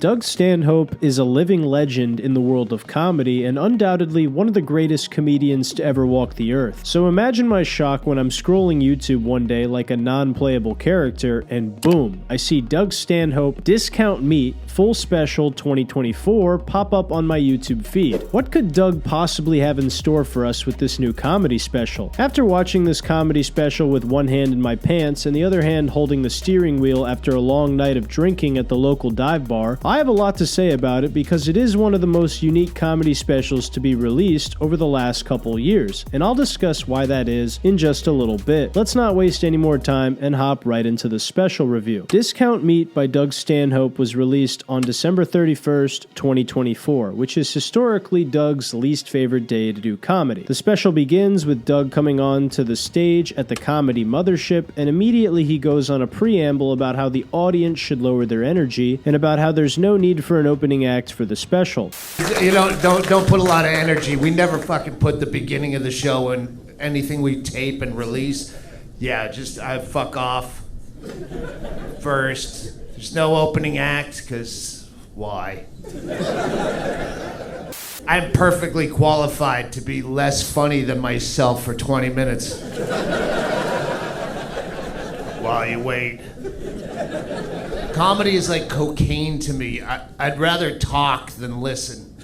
Doug Stanhope is a living legend in the world of comedy and undoubtedly one of the greatest comedians to ever walk the earth. So imagine my shock when I'm scrolling YouTube one day like a non-playable character and boom, I see Doug Stanhope Discount Meat Full Special 2024 pop up on my YouTube feed. What could Doug possibly have in store for us with this new comedy special? After watching this comedy special with one hand in my pants and the other hand holding the steering wheel after a long night of drinking at the local dive bar, I have a lot to say about it because it is one of the most unique comedy specials to be released over the last couple years, and I'll discuss why that is in just a little bit. Let's not waste any more time and hop right into the special review. Discount Meat by Doug Stanhope was released on December 31st, 2024, which is historically Doug's least favorite day to do comedy. The special begins with Doug coming on to the stage at the Comedy Mothership, and immediately he goes on a preamble about how the audience should lower their energy and about how there's no need for an opening act for the special. You know, don't put a lot of energy. We never fucking put the beginning of the show in anything we tape and release. Yeah, just fuck off first. There's no opening act, because why? I'm perfectly qualified to be less funny than myself for 20 minutes. While you wait. Comedy is like cocaine to me. I'd rather talk than listen.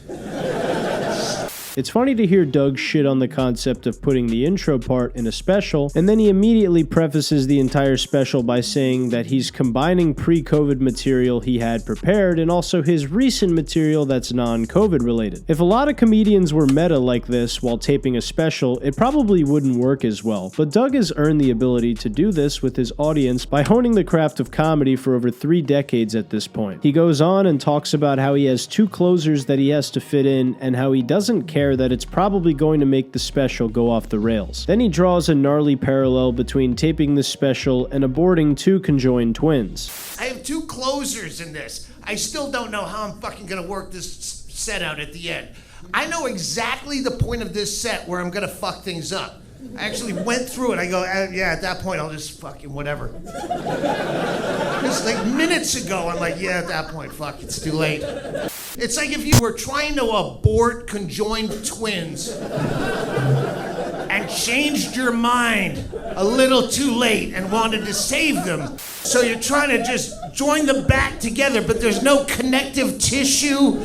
It's funny to hear Doug shit on the concept of putting the intro part in a special, and then he immediately prefaces the entire special by saying that he's combining pre-COVID material he had prepared and also his recent material that's non-COVID related. If a lot of comedians were meta like this while taping a special, it probably wouldn't work as well, but Doug has earned the ability to do this with his audience by honing the craft of comedy for over 3 decades at this point. He goes on and talks about how he has 2 closers that he has to fit in and how he doesn't care that it's probably going to make the special go off the rails. Then he draws a gnarly parallel between taping this special and aborting 2 conjoined twins. I have 2 closers in this. I still don't know how I'm fucking gonna work this set out at the end. I know exactly the point of this set where I'm gonna fuck things up. I actually went through it. I go, yeah, at that point, I'll just fucking whatever. Just like minutes ago, I'm like, yeah, at that point, fuck, it's too late. It's like if you were trying to abort conjoined twins and changed your mind a little too late and wanted to save them. So you're trying to just join them back together, but there's no connective tissue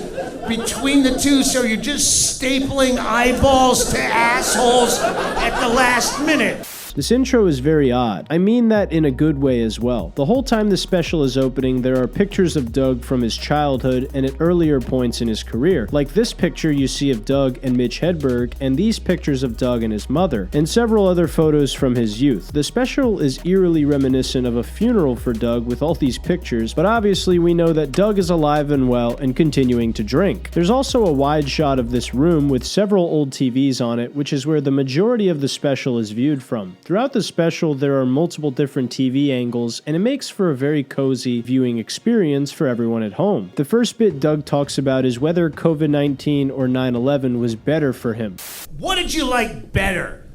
between the two, so you're just stapling eyeballs to assholes at the last minute. This intro is very odd. I mean that in a good way as well. The whole time the special is opening, there are pictures of Doug from his childhood and at earlier points in his career. Like this picture you see of Doug and Mitch Hedberg, and these pictures of Doug and his mother, and several other photos from his youth. The special is eerily reminiscent of a funeral for Doug with all these pictures, but obviously we know that Doug is alive and well and continuing to drink. There's also a wide shot of this room with several old TVs on it, which is where the majority of the special is viewed from. Throughout the special, there are multiple different TV angles, and it makes for a very cozy viewing experience for everyone at home. The first bit Doug talks about is whether COVID-19 or 9/11 was better for him. What did you like better?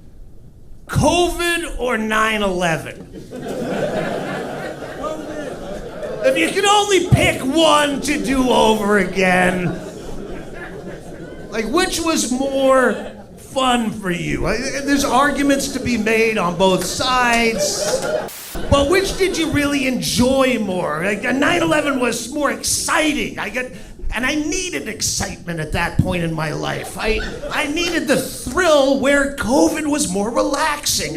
COVID or 9/11? If you could only pick one to do over again, like which was more fun for you? There's arguments to be made on both sides, but which did you really enjoy more? Like 9/11 was more exciting. I needed excitement at that point in my life. I needed the thrill where COVID was more relaxing.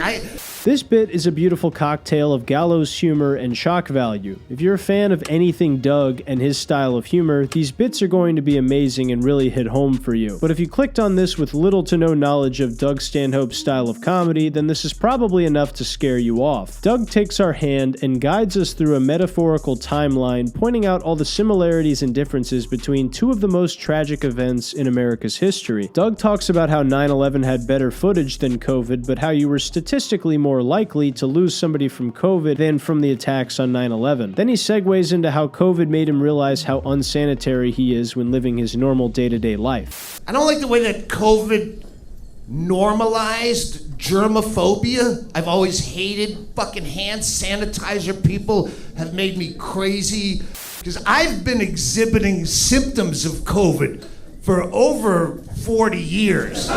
This bit is a beautiful cocktail of gallows humor and shock value. If you're a fan of anything Doug and his style of humor, these bits are going to be amazing and really hit home for you. But if you clicked on this with little to no knowledge of Doug Stanhope's style of comedy, then this is probably enough to scare you off. Doug takes our hand and guides us through a metaphorical timeline, pointing out all the similarities and differences between 2 of the most tragic events in America's history. Doug talks about how 9/11 had better footage than COVID, but how you were statistically more likely to lose somebody from COVID than from the attacks on 9/11. Then he segues into how COVID made him realize how unsanitary he is when living his normal day-to-day life. I don't like the way that COVID normalized germophobia. I've always hated fucking hand sanitizer. People have made me crazy. Because I've been exhibiting symptoms of COVID for over 40 years.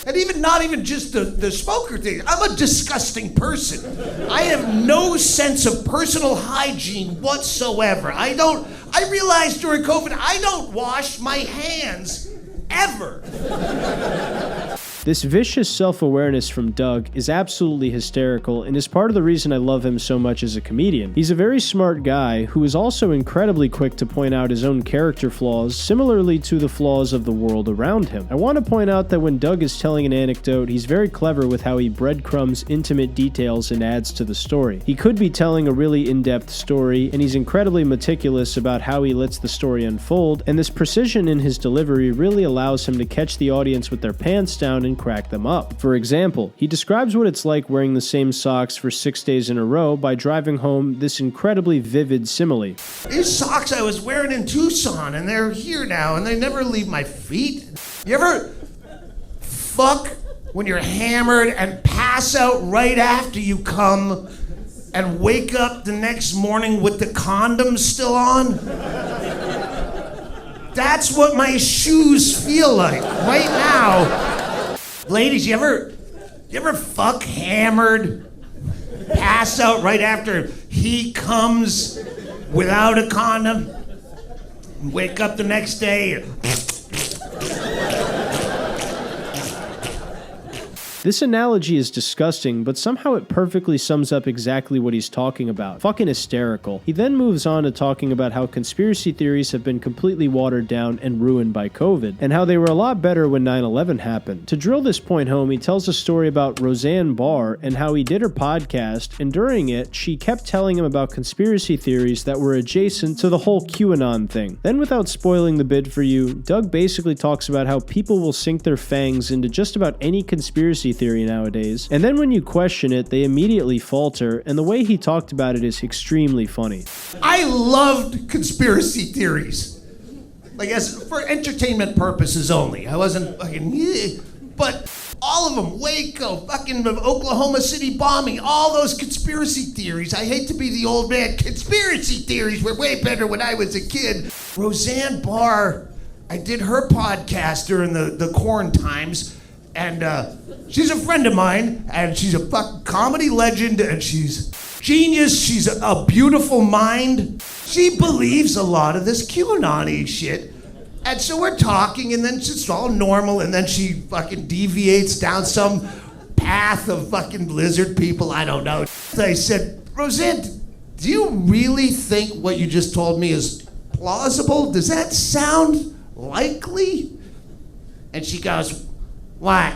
And not even just the smoker thing. I'm a disgusting person. I have no sense of personal hygiene whatsoever. I realized during COVID, I don't wash my hands ever. This vicious self-awareness from Doug is absolutely hysterical and is part of the reason I love him so much as a comedian. He's a very smart guy who is also incredibly quick to point out his own character flaws, similarly to the flaws of the world around him. I want to point out that when Doug is telling an anecdote, he's very clever with how he breadcrumbs intimate details and adds to the story. He could be telling a really in-depth story, and he's incredibly meticulous about how he lets the story unfold, and this precision in his delivery really allows him to catch the audience with their pants down and crack them up. For example, he describes what it's like wearing the same socks for 6 days in a row by driving home this incredibly vivid simile. These socks I was wearing in Tucson, and they're here now, and they never leave my feet. You ever fuck when you're hammered and pass out right after you come and wake up the next morning with the condoms still on? That's what my shoes feel like right now. Ladies, you ever fuck hammered, pass out right after he comes without a condom, and wake up the next day? This analogy is disgusting, but somehow it perfectly sums up exactly what he's talking about. Fucking hysterical. He then moves on to talking about how conspiracy theories have been completely watered down and ruined by COVID, and how they were a lot better when 9/11 happened. To drill this point home, he tells a story about Roseanne Barr and how he did her podcast, and during it, she kept telling him about conspiracy theories that were adjacent to the whole QAnon thing. Then, without spoiling the bid for you, Doug basically talks about how people will sink their fangs into just about any conspiracy theory nowadays, and then when you question it, they immediately falter, and the way he talked about it is extremely funny. I loved conspiracy theories. Like, as for entertainment purposes only. I wasn't fucking, but all of them, Waco, fucking Oklahoma City bombing, all those conspiracy theories. I hate to be the old man. Conspiracy theories were way better when I was a kid. Roseanne Barr, I did her podcast during the quarantines, and she's a friend of mine, and she's a fucking comedy legend, and she's genius. She's a beautiful mind. She believes a lot of this QAnon-y shit. And so we're talking, and then it's all normal, and then she fucking deviates down some path of fucking lizard people, I don't know. I said, Roseanne, do you really think what you just told me is plausible? Does that sound likely? And she goes, what?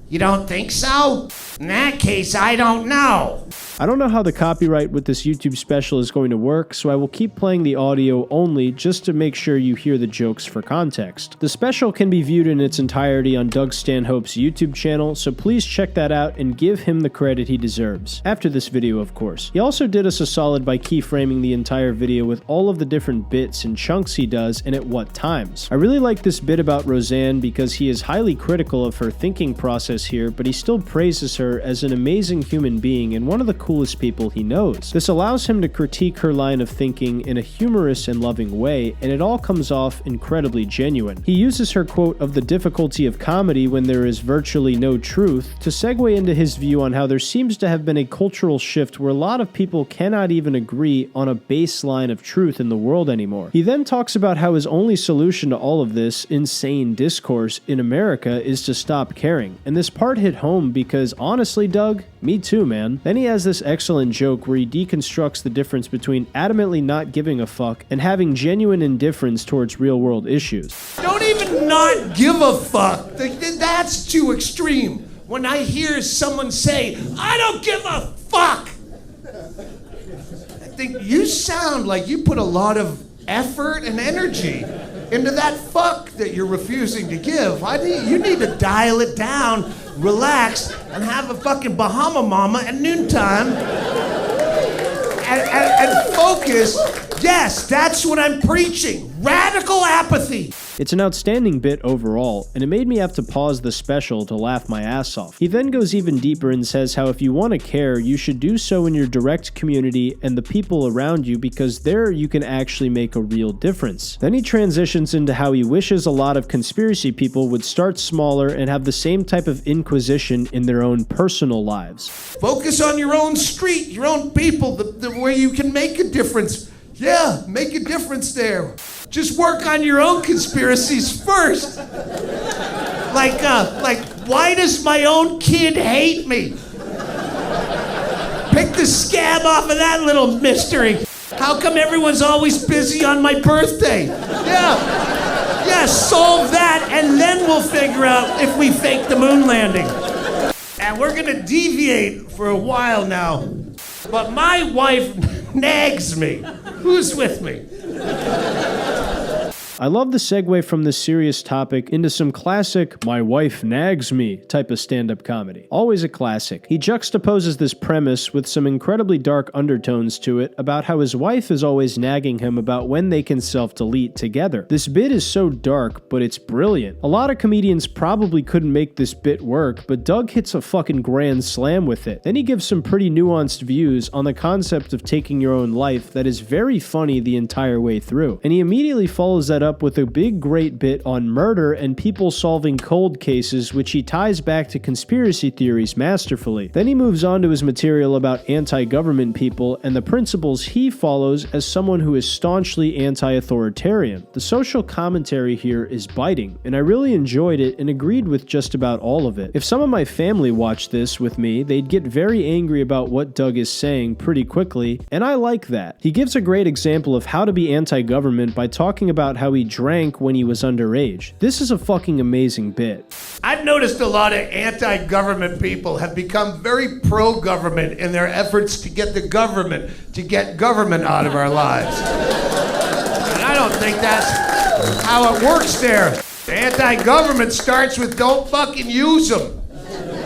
You don't think so? In that case, I don't know. I don't know how the copyright with this YouTube special is going to work, so I will keep playing the audio only just to make sure you hear the jokes for context. The special can be viewed in its entirety on Doug Stanhope's YouTube channel, so please check that out and give him the credit he deserves. After this video, of course. He also did us a solid by keyframing the entire video with all of the different bits and chunks he does and at what times. I really like this bit about Roseanne because he is highly critical of her thinking process here, but he still praises her as an amazing human being and one of the coolest people he knows. This allows him to critique her line of thinking in a humorous and loving way, and it all comes off incredibly genuine. He uses her quote of the difficulty of comedy when there is virtually no truth to segue into his view on how there seems to have been a cultural shift where a lot of people cannot even agree on a baseline of truth in the world anymore. He then talks about how his only solution to all of this insane discourse in America is to stop caring, and this part hit home because honestly, Doug, me too, man. Then he has this excellent joke where he deconstructs the difference between adamantly not giving a fuck and having genuine indifference towards real-world issues. Don't even not give a fuck. That's too extreme. When I hear someone say, I don't give a fuck, I think you sound like you put a lot of effort and energy into that fuck that you're refusing to give. You need to dial it down, relax, and have a fucking Bahama Mama at noontime and focus. Yes, that's what I'm preaching. Radical apathy. It's an outstanding bit overall, and it made me have to pause the special to laugh my ass off. He then goes even deeper and says how if you want to care, you should do so in your direct community and the people around you, because there you can actually make a real difference. Then he transitions into how he wishes a lot of conspiracy people would start smaller and have the same type of inquisition in their own personal lives. Focus on your own street, your own people, where you can make a difference. Yeah, make a difference there. Just work on your own conspiracies first. Like, why does my own kid hate me? Pick the scab off of that little mystery. How come everyone's always busy on my birthday? Yeah, solve that, and then we'll figure out if we fake the moon landing. And we're gonna deviate for a while now, but my wife nags me. Who's with me? I love the segue from this serious topic into some classic "my wife nags me" type of stand-up comedy. Always a classic. He juxtaposes this premise with some incredibly dark undertones to it about how his wife is always nagging him about when they can self-delete together. This bit is so dark, but it's brilliant. A lot of comedians probably couldn't make this bit work, but Doug hits a fucking grand slam with it. Then he gives some pretty nuanced views on the concept of taking your own life that is very funny the entire way through. And he immediately follows that up with a big great bit on murder and people solving cold cases, which he ties back to conspiracy theories masterfully. Then he moves on to his material about anti-government people and the principles he follows as someone who is staunchly anti-authoritarian. The social commentary here is biting, and I really enjoyed it and agreed with just about all of it. If some of my family watched this with me, they'd get very angry about what Doug is saying pretty quickly, and I like that. He gives a great example of how to be anti-government by talking about how he drank when he was underage. This is a fucking amazing bit. I've noticed a lot of anti-government people have become very pro-government in their efforts to get the government to get government out of our lives. And I don't think that's how it works there. The anti-government starts with don't fucking use them.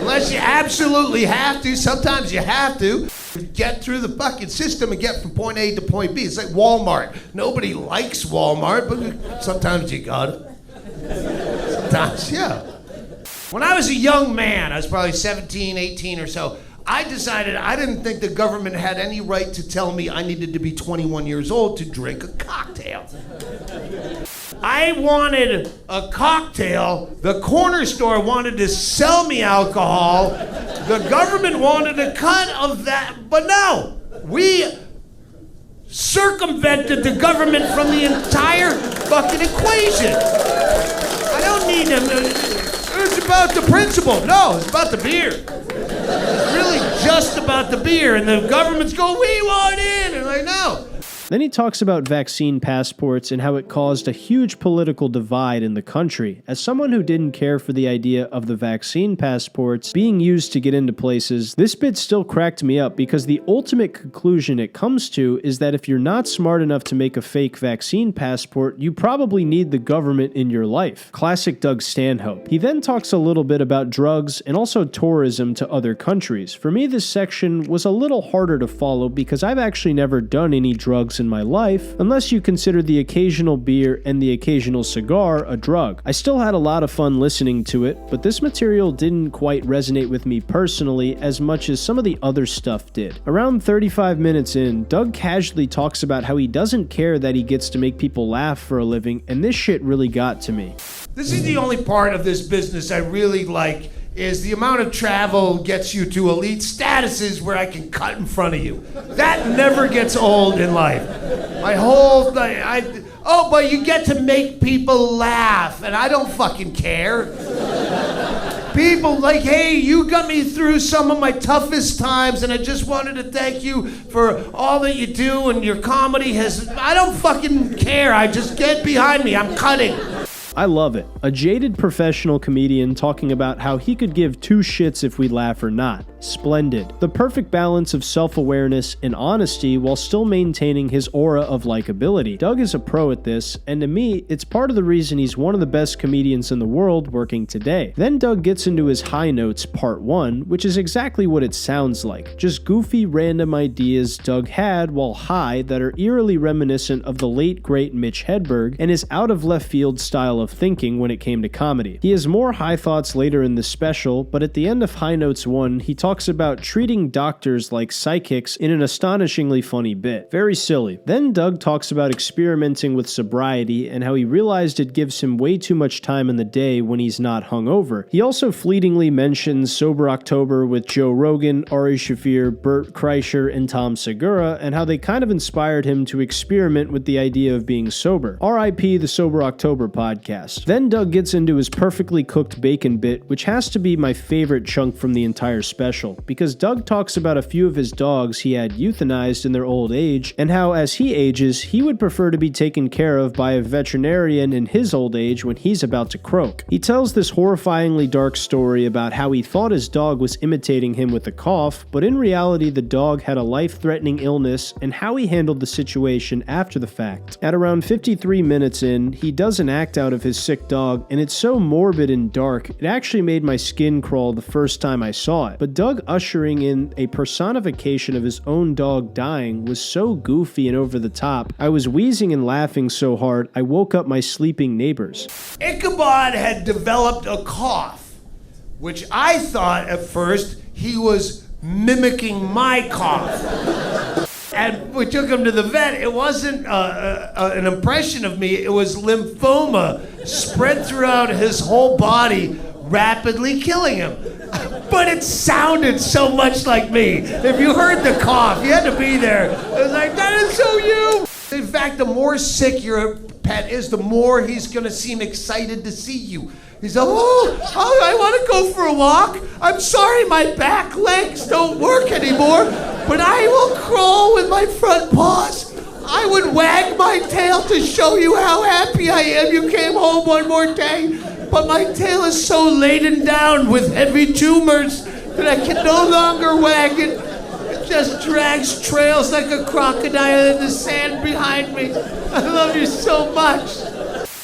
Unless you absolutely have to. Sometimes you have to. Get through the fucking system and get from point A to point B. It's like Walmart. Nobody likes Walmart, but sometimes you got it. Sometimes, yeah. When I was a young man, I was probably 17, 18 or so, I decided I didn't think the government had any right to tell me I needed to be 21 years old to drink a cocktail. I wanted a cocktail. The corner store wanted to sell me alcohol. The government wanted a cut of that. But no, we circumvented the government from the entire fucking equation. I don't need them. It's about the principle. No, it's about the beer. It's really just about the beer. And the government's going, we want in. And I know. Then he talks about vaccine passports and how it caused a huge political divide in the country. As someone who didn't care for the idea of the vaccine passports being used to get into places, this bit still cracked me up because the ultimate conclusion it comes to is that if you're not smart enough to make a fake vaccine passport, you probably need the government in your life. Classic Doug Stanhope. He then talks a little bit about drugs and also tourism to other countries. For me, this section was a little harder to follow because I've actually never done any drugs in my life, unless you consider the occasional beer and the occasional cigar a drug. I still had a lot of fun listening to it, but this material didn't quite resonate with me personally as much as some of the other stuff did. Around 35 minutes in, Doug casually talks about how he doesn't care that he gets to make people laugh for a living, and this shit really got to me. This is the only part of this business I really like, is the amount of travel gets you to elite statuses where I can cut in front of you. That never gets old in life. My whole thing, but you get to make people laugh, and I don't fucking care. People like, hey, you got me through some of my toughest times, and I just wanted to thank you for all that you do, and your comedy has, I don't fucking care. I just get behind me, I'm cutting. I love it. A jaded professional comedian talking about how he could give two shits if we laugh or not. Splendid. The perfect balance of self-awareness and honesty while still maintaining his aura of likability. Doug is a pro at this, and to me, it's part of the reason he's one of the best comedians in the world working today. Then Doug gets into his high notes part 1, which is exactly what it sounds like. Just goofy random ideas Doug had while high that are eerily reminiscent of the late great Mitch Hedberg and his out of left field style of thinking when it came to comedy. He has more high thoughts later in the special, but at the end of High Notes 1, he talks about treating doctors like psychics in an astonishingly funny bit. Very silly. Then Doug talks about experimenting with sobriety and how he realized it gives him way too much time in the day when he's not hungover. He also fleetingly mentions Sober October with Joe Rogan, Ari Shaffir, Bert Kreischer, and Tom Segura, and how they kind of inspired him to experiment with the idea of being sober. R.I.P. the Sober October podcast. Then Doug gets into his perfectly cooked bacon bit, which has to be my favorite chunk from the entire special, because Doug talks about a few of his dogs he had euthanized in their old age, and how as he ages, he would prefer to be taken care of by a veterinarian in his old age when he's about to croak. He tells this horrifyingly dark story about how he thought his dog was imitating him with a cough, but in reality the dog had a life-threatening illness, and how he handled the situation after the fact. At around 53 minutes in, he does an act out of his sick dog, and it's so morbid and dark, it actually made my skin crawl the first time I saw it. But Doug ushering in a personification of his own dog dying was so goofy and over the top, I was wheezing and laughing so hard I woke up my sleeping neighbors. Ichabod had developed a cough, which I thought at first he was mimicking my cough. And we took him to the vet. It wasn't an impression of me. It was lymphoma spread throughout his whole body, rapidly killing him. But it sounded so much like me. If you heard the cough, you had to be there. It was like, that is so you. In fact, the more sick your pet is, the more he's going to seem excited to see you. He's like, oh, I want to go for a walk. I'm sorry, my back legs don't work anymore, but I will crawl with my front paws. I would wag my tail to show you how happy I am you came home one more day, but my tail is so laden down with heavy tumors that I can no longer wag it. It just drags trails like a crocodile in the sand behind me. I love you so much.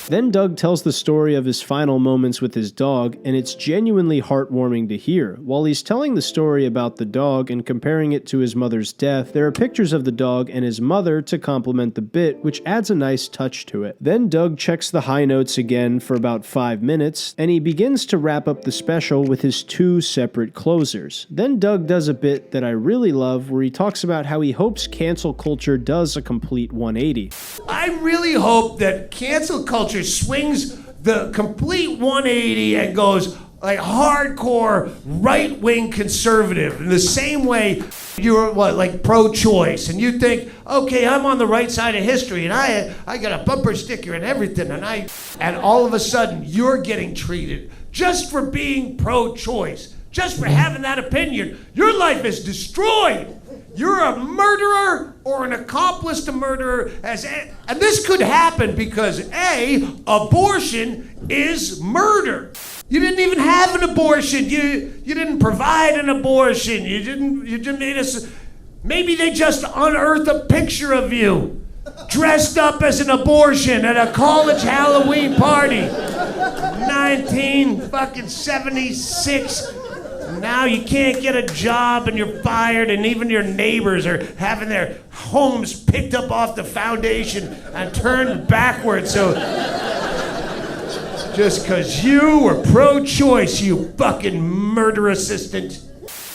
Then Doug tells the story of his final moments with his dog, and it's genuinely heartwarming to hear. While he's telling the story about the dog and comparing it to his mother's death, there are pictures of the dog and his mother to complement the bit, which adds a nice touch to it. Then Doug checks the high notes again for about 5 minutes, and he begins to wrap up the special with his 2 separate closers. Then Doug does a bit that I really love, where he talks about how he hopes cancel culture does a complete 180. I really hope that cancel culture swings the complete 180 and goes like hardcore right-wing conservative in the same way you're like pro-choice and you think, okay, I'm on the right side of history and I got a bumper sticker and everything and all of a sudden you're getting treated just for being pro-choice, just for having that opinion. Your life is destroyed. You're a murderer or an accomplice to murderer. And this could happen because A, abortion is murder. You didn't even have an abortion. You didn't provide an abortion. You didn't need us. Maybe they just unearthed a picture of you dressed up as an abortion at a college Halloween party. 1976. Now you can't get a job and you're fired, and even your neighbors are having their homes picked up off the foundation and turned backwards. So just because you were pro-choice, you fucking murder assistant.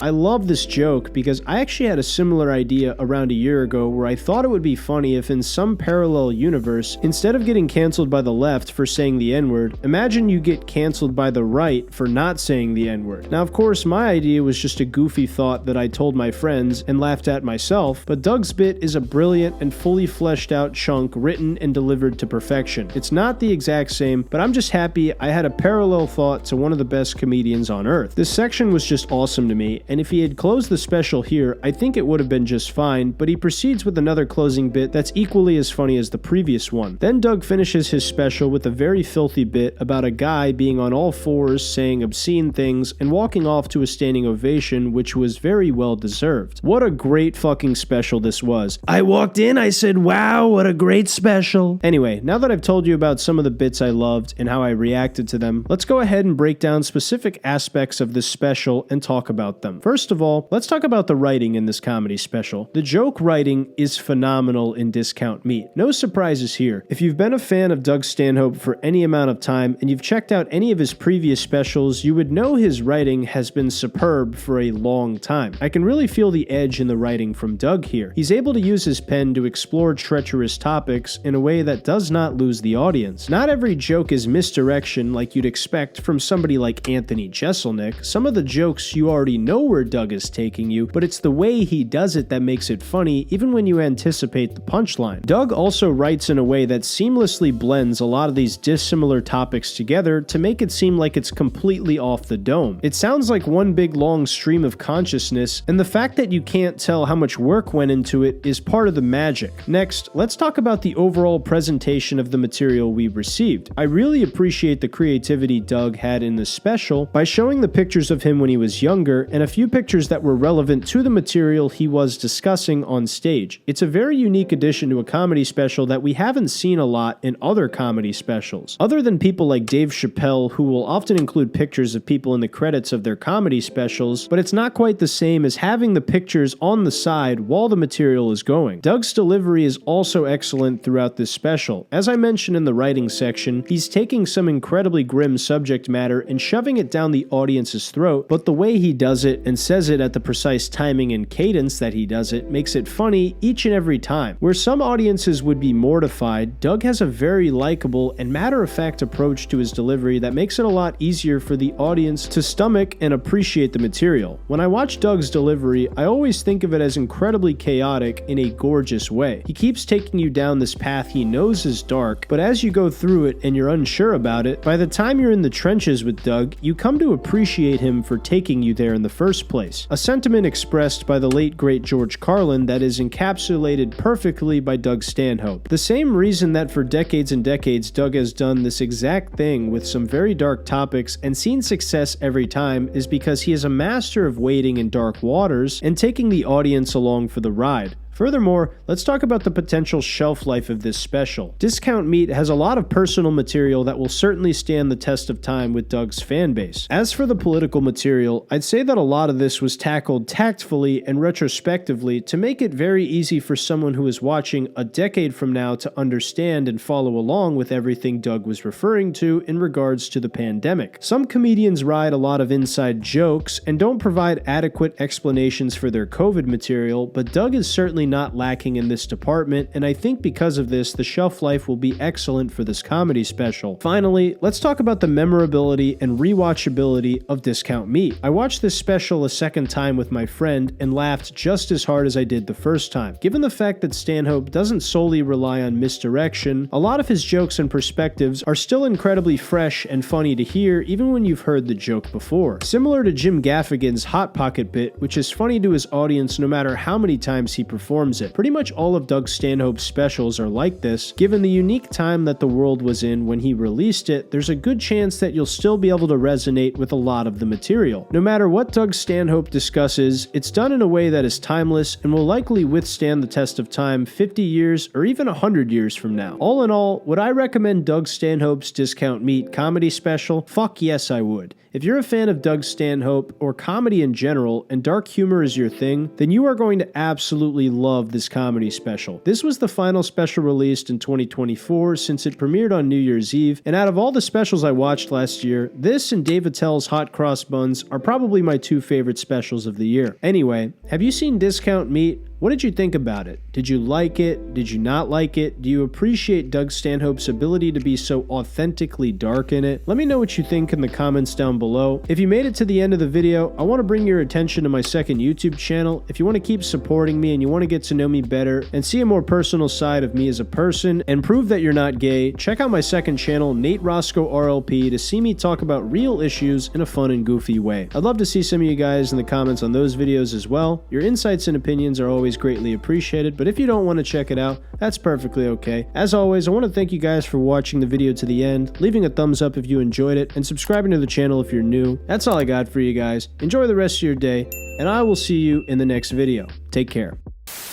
I love this joke because I actually had a similar idea around a year ago where I thought it would be funny if in some parallel universe, instead of getting canceled by the left for saying the N-word, imagine you get canceled by the right for not saying the N-word. Now, of course, my idea was just a goofy thought that I told my friends and laughed at myself, but Doug's bit is a brilliant and fully fleshed out chunk written and delivered to perfection. It's not the exact same, but I'm just happy I had a parallel thought to one of the best comedians on earth. This section was just awesome to me, and if he had closed the special here, I think it would have been just fine, but he proceeds with another closing bit that's equally as funny as the previous one. Then Doug finishes his special with a very filthy bit about a guy being on all fours saying obscene things and walking off to a standing ovation, which was very well deserved. What a great fucking special this was. I walked in, I said, wow, what a great special. Anyway, now that I've told you about some of the bits I loved and how I reacted to them, let's go ahead and break down specific aspects of this special and talk about them. them. First of all, let's talk about the writing in this comedy special. The joke writing is phenomenal in Discount Meat. No surprises here. If you've been a fan of Doug Stanhope for any amount of time and you've checked out any of his previous specials, you would know his writing has been superb for a long time. I can really feel the edge in the writing from Doug here. He's able to use his pen to explore treacherous topics in a way that does not lose the audience. Not every joke is misdirection like you'd expect from somebody like Anthony Jeselnik. Some of the jokes you already know where Doug is taking you, but it's the way he does it that makes it funny even when you anticipate the punchline. Doug also writes in a way that seamlessly blends a lot of these dissimilar topics together to make it seem like it's completely off the dome. It sounds like one big long stream of consciousness, and the fact that you can't tell how much work went into it is part of the magic. Next, let's talk about the overall presentation of the material we received. I really appreciate the creativity Doug had in this special by showing the pictures of him when he was younger and a few pictures that were relevant to the material he was discussing on stage. It's a very unique addition to a comedy special that we haven't seen a lot in other comedy specials. Other than people like Dave Chappelle, who will often include pictures of people in the credits of their comedy specials, but it's not quite the same as having the pictures on the side while the material is going. Doug's delivery is also excellent throughout this special. As I mentioned in the writing section, he's taking some incredibly grim subject matter and shoving it down the audience's throat, but the way he does it and says it at the precise timing and cadence that he does it makes it funny each and every time. Where some audiences would be mortified, Doug has a very likable and matter-of-fact approach to his delivery that makes it a lot easier for the audience to stomach and appreciate the material. When I watch Doug's delivery, I always think of it as incredibly chaotic in a gorgeous way. He keeps taking you down this path he knows is dark, but as you go through it and you're unsure about it, by the time you're in the trenches with Doug, you come to appreciate him for taking you there in the first place. A sentiment expressed by the late great George Carlin that is encapsulated perfectly by Doug Stanhope. The same reason that for decades and decades Doug has done this exact thing with some very dark topics and seen success every time is because he is a master of wading in dark waters and taking the audience along for the ride. Furthermore, let's talk about the potential shelf life of this special. Discount Meat has a lot of personal material that will certainly stand the test of time with Doug's fan base. As for the political material, I'd say that a lot of this was tackled tactfully and retrospectively to make it very easy for someone who is watching a decade from now to understand and follow along with everything Doug was referring to in regards to the pandemic. Some comedians ride a lot of inside jokes and don't provide adequate explanations for their COVID material, but Doug is certainly not lacking in this department, and I think because of this, the shelf life will be excellent for this comedy special. Finally, let's talk about the memorability and rewatchability of Discount Meat. I watched this special a second time with my friend and laughed just as hard as I did the first time. Given the fact that Stanhope doesn't solely rely on misdirection, a lot of his jokes and perspectives are still incredibly fresh and funny to hear even when you've heard the joke before. Similar to Jim Gaffigan's Hot Pocket bit, which is funny to his audience no matter how many times he performs it. Pretty much all of Doug Stanhope's specials are like this. Given the unique time that the world was in when he released it, there's a good chance that you'll still be able to resonate with a lot of the material. No matter what Doug Stanhope discusses, it's done in a way that is timeless and will likely withstand the test of time 50 years or even 100 years from now. All in all, would I recommend Doug Stanhope's Discount Meat comedy special? Fuck yes, I would. If you're a fan of Doug Stanhope or comedy in general and dark humor is your thing, then you are going to absolutely love this comedy special. This was the final special released in 2024 since it premiered on New Year's Eve, and out of all the specials I watched last year, this and Dave Attell's Hot Cross Buns are probably my two favorite specials of the year. Anyway, have you seen Discount Meat? What did you think about it? Did you like it? Did you not like it? Do you appreciate Doug Stanhope's ability to be so authentically dark in it? Let me know what you think in the comments down below. If you made it to the end of the video, I want to bring your attention to my second YouTube channel. If you want to keep supporting me and you want to get to know me better and see a more personal side of me as a person and prove that you're not gay, check out my second channel, Nate Roscoe RLP, to see me talk about real issues in a fun and goofy way. I'd love to see some of you guys in the comments on those videos as well. Your insights and opinions are always greatly appreciated, but if you don't want to check it out, that's perfectly okay. As always, I want to thank you guys for watching the video to the end, leaving a thumbs up if you enjoyed it, and subscribing to the channel if you're new. That's all I got for you guys. Enjoy the rest of your day, and I will see you in the next video. Take care.